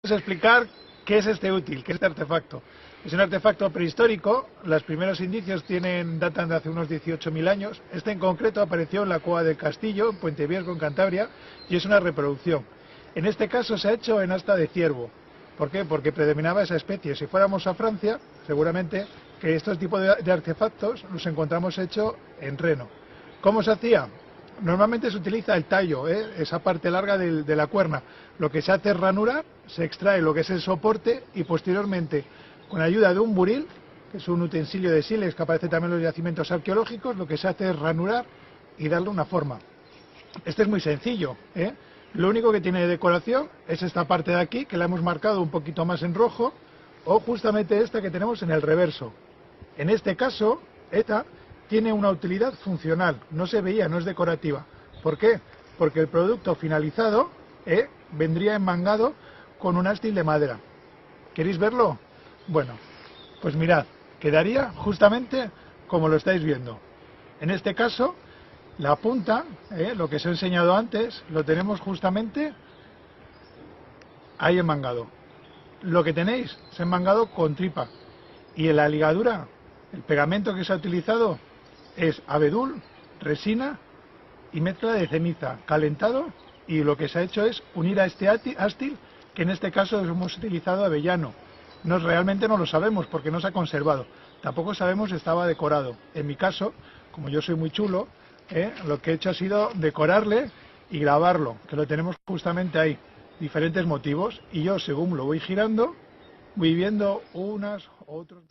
Vamos a explicar qué es este útil, qué es este artefacto. Es un artefacto prehistórico, los primeros indicios datan de hace unos 18.000 años. Este en concreto apareció en la cueva del Castillo, en Puente Viesgo, en Cantabria, y es una reproducción. En este caso se ha hecho en asta de ciervo. ¿Por qué? Porque predominaba esa especie. Si fuéramos a Francia, seguramente que estos tipos de artefactos los encontramos hechos en reno. ¿Cómo se hacía? Normalmente se utiliza el tallo, esa parte larga de la cuerna. Lo que se hace es ranurar, se extrae lo que es el soporte y posteriormente, con ayuda de un buril, que es un utensilio de sílex que aparece también en los yacimientos arqueológicos, lo que se hace es ranurar y darle una forma. Este es muy sencillo, Lo único que tiene de decoración es esta parte de aquí, que la hemos marcado un poquito más en rojo, o justamente esta que tenemos en el reverso. En este caso, esta tiene una utilidad funcional, no se veía, no es decorativa. ¿Por qué? Porque el producto finalizado vendría enmangado con un ástil de madera. ¿Queréis verlo? Bueno, pues mirad, quedaría justamente como lo estáis viendo. En este caso, la punta, lo que os he enseñado antes, lo tenemos justamente ahí enmangado. Lo que tenéis es enmangado con tripa. Y en la ligadura, el pegamento que se ha utilizado es abedul, resina y mezcla de ceniza, calentado, y lo que se ha hecho es unir a este ástil, que en este caso hemos utilizado avellano. Realmente no lo sabemos porque no se ha conservado. Tampoco sabemos si estaba decorado. En mi caso, como yo soy muy chulo, lo que he hecho ha sido decorarle y grabarlo, que lo tenemos justamente ahí. Diferentes motivos, y yo según lo voy girando, voy viendo unas, otros...